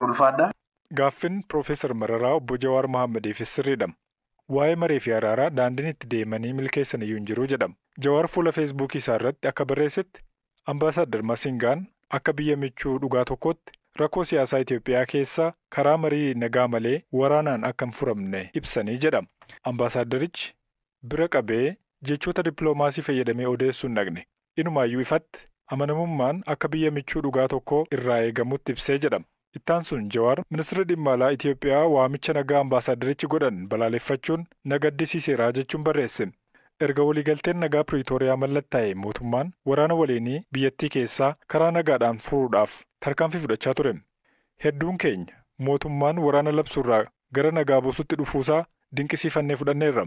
Ulfaadhaa. Gaaffin Piroofeesar Mararaa obbo Jawaar Mohaammeediifis sirriidha. Waa'ee maree fi araaraa daandiin itti deemanii milkeessan iyyuu hin jiru jedhama. Jawaar fuula Feesbuukii isaa irratti akka barreessetti Ambaasaadder Masingaan akka biyya michuu dhugaa tokkotti rakkoo siyaasaa Itoophiyaa keessaa karaa marii nagaa malee waraanaan akka hin furamne ibsanii jedhama. Ambaasaadderichi bira qabee jechoota dippiloomaasii fayyadamee odeessuu hin dhaqne. Inumaayyuu ifatti amanamummaan akka biyya michuu dhugaa tokkoo irraa eegamutti ibsee jedhama. Ittaan sun Jawaar ministeera dhimma alaa Itoophiyaa waamicha nagaa ambaasaadderichi godhan balaaleffachuun na gaddisiiseera jechuun barreesse. Erga waliigalteen nagaa Piriitooriyaa mallattaa'e mootummaan waraana waliinii biyyattii keessaa karaa nagaadhaan furuudhaaf tarkaanfii fudhachaa ture. Hedduun keenya mootummaan waraana labsuurraa gara nagaa buusutti dhufuusaa dinqisiifannee fudhanneerra.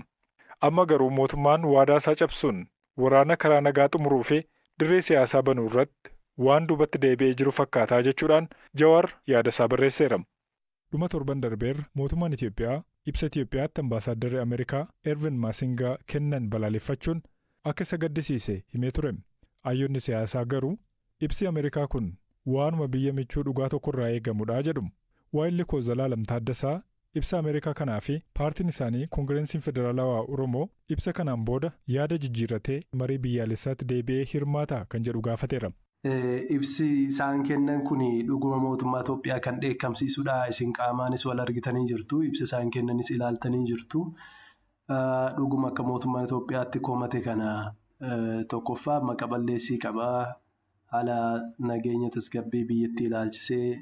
Amma garuu mootummaan waadaa isaa cabsuun waraana karaa nagaa xumuruu fi dirree siyaasaa banuu irratti waan duubatti deebi'ee jiru fakkaataa jechuudhaan Jawaar yaada isaa barreesseera. Dhuma torban darbeerra mootummaan Itoophiyaa ibsa Itoophiyaatti ambaasaadarri Ameerikaa Ervin Masingaa kennan balaaleffachuun akka isa gaddisiise himee ture. Hayyoonni siyaasaa garuu ibsi Ameerikaa kun waanuma biyya michuu dhugaa tokkorraa eegamudha jedhu. Waa'illi koo Zalaalam Taaddasaa ibsa Ameerikaa kanaa fi paartiin isaanii Koongireesiin Federaalawaa Oromoo ibsa kanaan booda yaada jijjiirratee marii biyyaalessaatti deebi'ee hirmaataa kan jedhu gaafateera. Ibsi isaan kennan kun dhuguma mootummaa Itoophiyaa kan dheekkamsiisudha. Isin qaamaanis wal argitanii jirtu. Ibsa isaan kennanis ilaaltanii jirtu. Dhuguma akka mootummaa Itoophiyaatti komate kana tokkoffaa maqa balleessii qabaa. Haala nageenya tasgabbii biyyattii ilaalchisee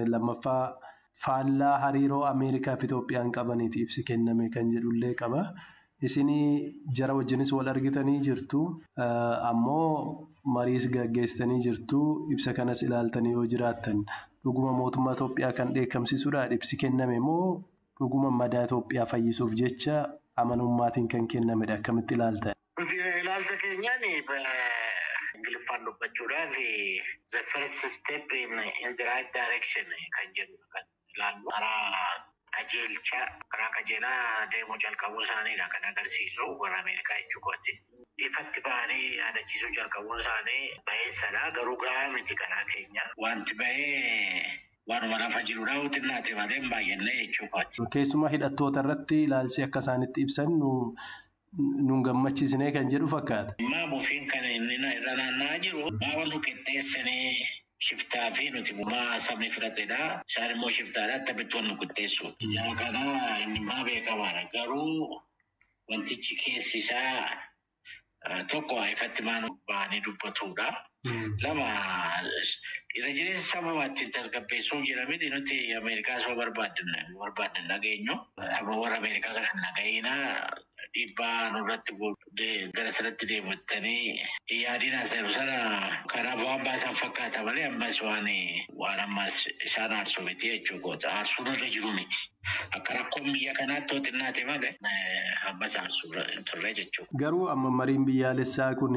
lammaffaa faallaa hariiroo Ameerikaa fi Itoophiyaan qabaniiti ibsi kenname kan jedhullee qaba. Isinii jara wajjinis wal argitanii jirtu. Ammoo mariis gaggeessanii jirtu. Ibsa kanas ilaaltanii yoo jiraattan dhuguma mootummaa Itoophiyaa kan dheekkamsiisudha. Ibsi kenname moo dhuguma madaa Itoophiyaa fayyisuuf jecha amanummaatiin kan kennamedha? Akkamitti ilaalta? Ilaalcha keenyaan Ingiliffaan dubbachuudhaaf the first step in the right direction kan jedhu kan ilaallu karaa qajeelaa deemuu jalqabuu isaaniidha kan agarsiisu warra Ameerikaa jechuudha. Ifatti ba'anii yaadachiisuu jalqabuun isaanii baheessadha. Garuu gahaa miti karaa keenya. Wanti bahee waanuma lafa jirudha. Utinnaate malee hin baay'anne jechuudha. Keessumaa hidhattoota irratti ilaalchi akka isaanitti ibsan nun gammachiisnee kan jedhu fakkaata. Maa buufiin kan inni irra naanna'aa jiru maa nu qixxeessanii shiftaa fi nuti maa sabni filatedha. Isaan immoo shiftaadha akkamitti nu qixxeessu. Ijaa kana inni maa beekamaadha. Garuu wantichi keessi isaa tokko ifatti maan ba'anii dubbatudha. Lama irra jireessa sababaatti tasgabbeessuu jedhamiti nuti Ameerikaa soo barbaaddan nageenyu. Amma warra Ameerikaa kana nagayinaa dhiibbaa nurratti gara sanatti deemuttanii yaadina seeru sana kanaaf waan baasan fakkaata malee ammas waan ammas isaan aarsuu miti jechuudha. Aarsuun irra jiru miti. Akka rakkoon biyya kanaatti yoo xinnaate malee ammas aarsuu hin turre jechuudha. Garuu amma mariin biyyaalessaa kun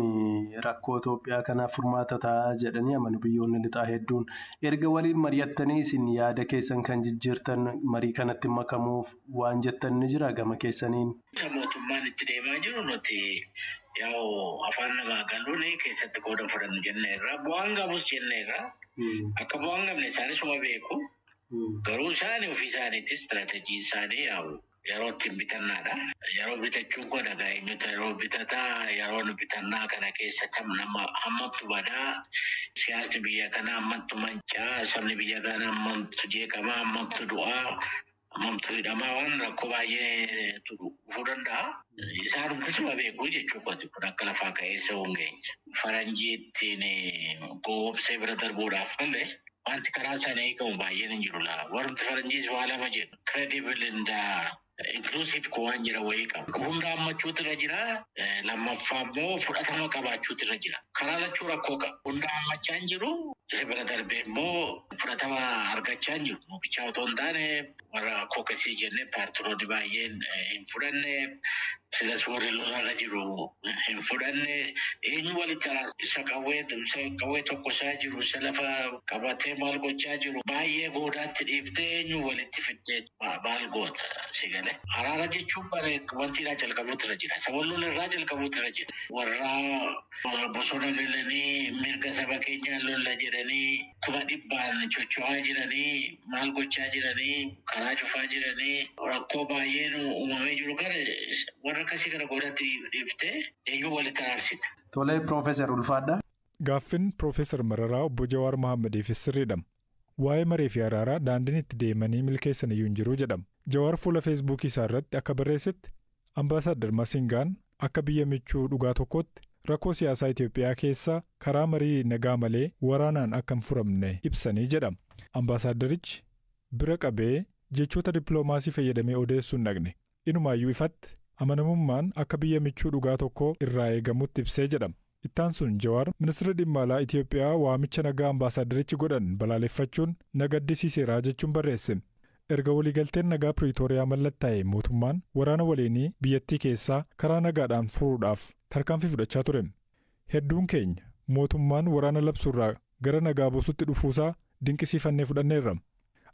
rakkoo Itoophiyaa kanaaf furmaata ta'a jedhanii amanu biyyoonni lixaa hedduun erga waliin mari'attanii isin yaada keessan kan jijjiirtan marii kanatti makamuuf waan jettan ni jira gama keessaniin. Mootummaan itti deemaa jiru nuti afaan namaa galuun keessatti qooda fudhannu jenneerra. Bu'aan qabus jenneerra. Akka bu'aan qabne isaanis uma beeku. Garuu isaanii ofii isaaniitti istiraatejii isaanii yeroo ittiin bitannaadha. Yeroo bitachuun kun eenyutu yeroo bitataa yeroo bitannaa kana keessatti hammatu badaa siyaasni biyya kanaa hammatu mancaa sabni biyya kanaa hammatu jeeqamaa hammatu du'aa. Amantuu hidhamaa waan rakkoo baay'ee dhufuu danda'a. Isaanumtis waa beekuu jechuudha. Kun akka lafaa ka'eessa hongeenya. Faranjii ittiin goobsee bira darbuudhaaf malee wanti karaa isaanii eegamu baay'een hin jiru. Warrumti faranjiis waa lama jedhu. Credible and inclusive koo waan jira wayii qabu. Hunda hammachuutu irra jira. Lammaffaa immoo fudhatama qabaachuutu irra jira. Karaa lachuu rakkoo qaba. Hunda hammachaa hin jiru. Isa bira darbee immoo fudhatama argachaa hin jiru. Bichaa otoo hin taane warra kookasii jennee paartiroonni baay'een hin fudhanne. Silas warri lolarra jiru hin fudhanne. Eenyu walitti araarsa. Isa qawwee tokkosaa jiru. Isa lafa qabatee maal gochaa jiru. Baay'ee goodaatti dhiiftee eenyu walitti fiddee maal goota sigale. Araara jechuun wanti irraa jalqabuutu irra jira. Isa wal lola irraa jalqabuutu irra jira. Warra bosona galanii mirga saba keenyaan lolla jedhanii kuma dhibbaan chocho'aa jiranii maal gochaa jiranii karaa cufaa jiranii rakkoo baay'een uumamee jiru kana warra akkasii kana godhatti dhiiftee eenyu walitti araarsita. Tolee Piroofeesar ulfaadha. Gaaffin Piroofeesar Mararaa obbo Jawaar Mohaammeediifis sirriidha. Waa'ee maree fi araaraa daandiin itti deemanii milkeessan iyyuu hin jiru jedhama. Jawaar fuula feesbuukii isaa irratti akka barreessetti Ambaasaadder Masingaan akka biyya michuu dhugaa tokkotti rakkoo siyaasaa Itoophiyaa keessaa karaa marii nagaa malee waraanaan akka hin furamne ibsanii jedhama. Ambaasaadderichi bira qabee jechoota dippiloomaasii fayyadamee odeessuun dhaqne. Inumaayyuu ifatti amanamummaan akka biyya michuu dhugaa tokko irraa eegamutti ibsee jedhama. Ittaan sun Jawaar ministeera dhimma alaa Itoophiyaa waamicha nagaa ambaasaadderichi godhan balaaleffachuun nagaddisiiseera jechuun barreesse. Erga waliigalteen nagaa Piriitooriyaa mallattaa'e mootummaan waraana waliinii biyyattii keessaa karaa nagaadhaan furuudhaaf tarkaanfii fudhachaa ture. Hedduun keenya mootummaan waraana labsuurraa gara nagaa buusutti dhufuusaa dinqisiifannee fudhanneerra.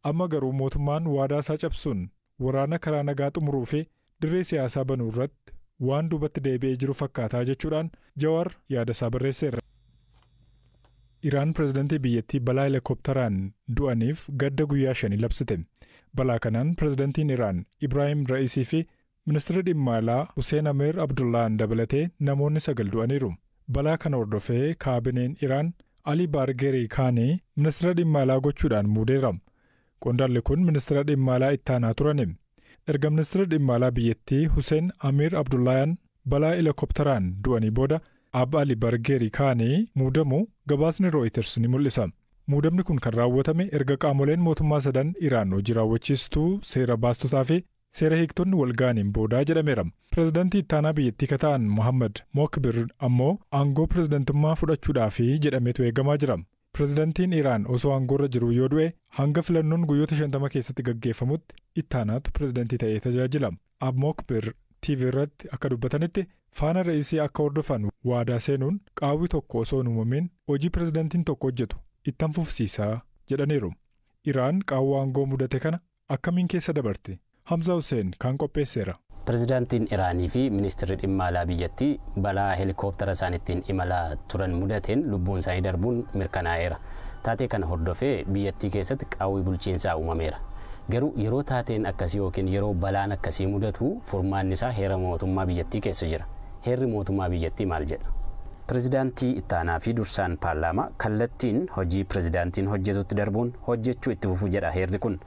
Amma garuu mootummaan waadaa isaa cabsuun waraana karaa nagaa xumuruu fi dirree siyaasaa banuu irratti waan duubatti deebi'ee jiru fakkaataa jechuudhaan Jawaar yaada isaa barreesseera. Iraan pirezidantii biyyattii balaa helikopteraan du'aniif gadda guyyaa 5 labsite. Balaa kanaan pirezidantiin Iraan Ibraahim Ra'isii fi ministeerri dhimma alaa Hussein Amir Abdullaan dabalatee namoonni 9 du'aniiru. Balaa kana hordofee kaabineen Iraan Ali Baargerii Kaanii ministeera dhimma alaa gochuudhaan muudeera. Qondaalli kun ministeera dhimma alaa ittaanaa turani. Erga ministeera dhimma alaa biyyattii Hussein Amir Abdullaan balaa helikopteraan du'anii booda Abba Ali Baargerii Kaanii muudamu gabaasni Reuters ni mul'isa. Muudamni kun kan raawwatame erga qaamoleen mootummaa sadan Iraan hojii raawwachiistuu seera baastotaa fi seera hiiktonni walgaaniin boodaa jedhameera. Pirezidantii ittaanaa biyyattii kataan Mohammad Mokbir ammoo aangoo pirezidantummaa fudhachuudhaaf jedhameetu eegamaa jira. Pirezidantiin Iraan osoo aangoorra jiru yoo du'e hanga filannoon guyyoota 50 keessatti gaggeeffamutti ittaanaatu pirezidantii ta'ee tajaajila. Abba Mokbir TV irratti akka dubbatanitti faana Ra'isii akka hordofan waadaa seenuun qaawwi tokko osoo hin uumamin hojii pirezidantiin tokko hojjetu ittan fufsiisaa jedhaniiru. Iraan qaawwa aangoo mudate kana akkamiin keessa dabarte? Hamza Hussein kan qopheesseera. Pirezidantiin Iraanii fi ministeerri dhimma alaa biyyattii balaa helikoptera isaaniitiin imalaa turan mudateen lubbuun isaanii darbuun mirkanaa'eera. Taatee kana hordofee biyyattii keessatti qaawwi bulchiinsaa uumameera. Garuu yeroo taateen akkasii yookiin yeroo balaan akkasii mudatu furmaanni isaa heera mootummaa biyyattii keessa jira. Heerri mootummaa biyyattii maal jedha? Pirezidaantii ittaanaa fi dursaan paarlaamaa kallattiin hojii pirezidaantiin hojjetutti darbuun hojjechuu itti fufu jedha heerri kun.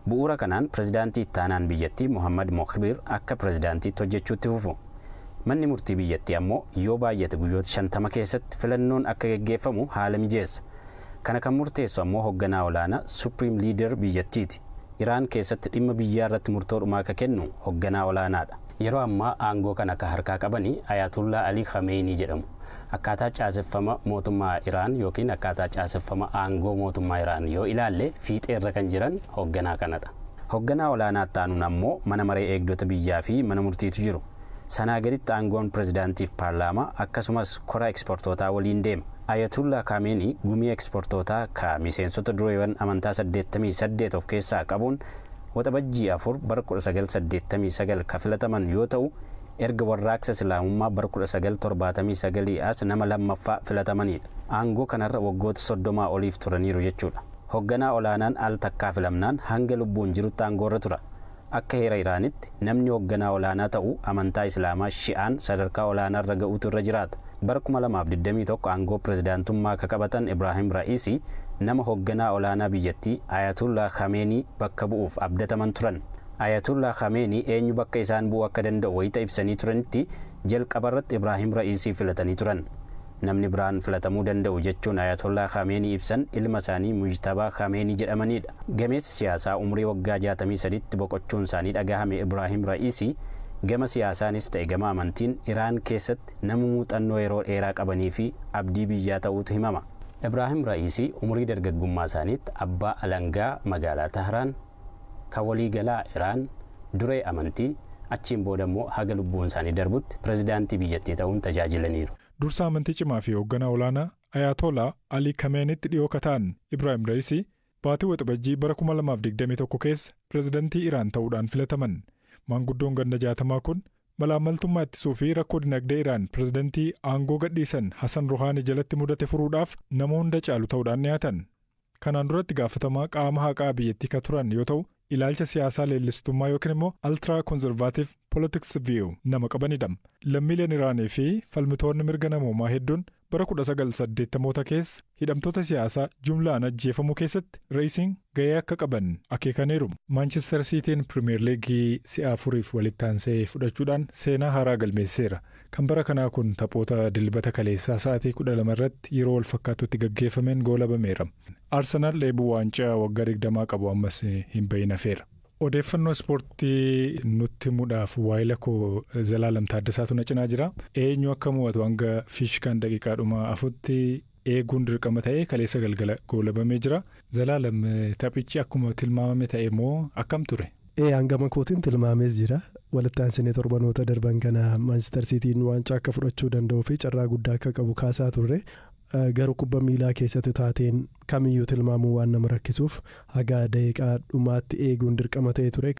Bu'uura kanaan pirezidaantii ittaanaan biyyattii Mohammad Mokbir akka pirezidaantiitti hojjechuutti fufu. Manni murtii biyyattii ammoo yoo baay'ate guyyoota 50 keessatti filannoon akka gaggeeffamu haala mijeessa. Kana kan murteessu ammoo hoogganaa olaanaa Supreme Leader biyyattiiti. Iraan keessatti dhimma biyyaa irratti murtoo dhumaa akka kennu hoogganaa olaanaadha. Yeroo ammaa aangoo kan akka harkaa qabanii Ayatullah Ali Khamenei jedhamu. Akkaataa caaseffama mootummaa Iraan yookiin akkaataa caaseffama aangoo mootummaa Iraan yoo ilaalle fiixee irra kan jiran hoogganaa kanadha. Hoogganaa olaanaa ta'uun ammoo mana maree eegdota biyyaa fi mana murtiitu jiru. Sanaa gaditti aangoon pirezidaantiif paarlaamaa akkasumas kora ekspoortootaa waliin deema. Ayatullah Khamenei gumii ekspoortootaa ka miseensota dureewwan amantaa 88 of keessaa qabuun waxabajjii 4 bara 1989 ka filataman yoo ta'u erga warraaqsa islaamummaa bara 1979 as nama lammaffaa filatamanidha. Aangoo kanarra waggoota 30 oliif turaniiru jechuudha. Hoogganaa olaanaan al takkaa filamnaan hanga lubbuun jirutti aangoorra tura. Akka heera Iraanitti namni hoogganaa olaanaa ta'u amantaa islaamaa Shi'aan sadarkaa olaanaarra ga'uutu irra jiraata. Bara 2021 aangoo pirezidaantummaa ka qabatan Ibraahim Ra'isii nama hoogganaa olaanaa biyyattii Ayatullah Khamenei bakka bu'uuf abdataman turan. Ayatullah Khamenei eenyu bakka isaan bu'uu akka danda'u wayita ibsanii turanitti jalqabarratti Ibraahim Ra'isii filatanii turan. Namni biraan filatamuu danda'u jechuun Ayatollah Khamenei ibsan ilma isaanii Mujtabaa Khamenei jedhamanidha. Gameessi siyaasaa umrii waggaa 63tti boqochuun isaanii dhagahame Ibraahim Ra'isii gama siyaasaanis ta'e gama amantiin Iraan keessatti nama muuxannoo yeroo dheeraa qabanii fi abdii biyyaa ta'uutu himama. Ibraahim Ra'isii umrii dargaggummaa isaaniitti abbaa alangaa magaalaa Tahraan kan waliigalaa Iraan duree amantii achiin booda immoo haga lubbuun isaanii darbutti pirezidaantii biyyattii ta'uun tajaajilaniiru. Dursa amantii cimaa fi hoogganaa olaanaa Ayatollah Ali Khameneitti dhiyoo kataan Ibraahim Ra'isii baatii waxabajjii bara 2021 keessa pirezidaantii Iraan ta'uudhaan filataman. Maanguddoon ganna 60 kun Malaammaltummaa ittisuu fi rakkoo dinagdee Iraan pirezidantii aangoo gadhiisan Hassan Ruhaanii jalatti mudate furuudhaaf nama hunda caalu ta'uudhaan dhiyaatan. Kanaan duratti gaafatamaa qaama haqaa biyyattii ka turan yoo ta'u, ilaalcha siyaasaa leellistummaa yookiin immoo ultra conservative politics view nama qabanidha. Lammiileen Iraanii fi falmitoonni mirga namoomaa hedduun bara 1980moota keessa hidhamtoota siyaasaa jumlaan ajjeefamuu keessatti reesiin gahee akka qaban akeekaniiru. Manchester Cityin Premier League si'a 4f walitti aansee fudhachuudhaan seenaa haaraa galmeesseera. Kan bara kanaa kun taphoota dilbata kaleessaa sa'aatii 12 irratti yeroo wal fakkaatutti gaggeeffameen goolabameera. Arsenaal dheebuu waancaa waggaa 20 qabu ammas hin bahin hafeera. Odeeffannoo ispoortii nutti himuudhaaf waa'ila koo Zalaalam Taaddasaatu na cinaa jira. Eenyu akka mo'atu hanga fiishkaan daqiiqaadhuma afutti eeguun dirqama ta'ee kaleessa galgala goolabamee jira. Zalaalam taphichi akkuma tilmaamame ta'e moo akkam ture? Hangama kootiin tilmaamees jira. Walitti aansinee torbanoota darban kana Manchester Cityin waancaa akka fudhachuu danda'uu fi carraa guddaa akka qabu kaasaa turre. Garuu kubba miilaa keessatti taateen kamiyyuu tilmaamuu waan nama rakkisuuf haga daqiiqaa dhumaatti eeguun dirqama ta'ee ture.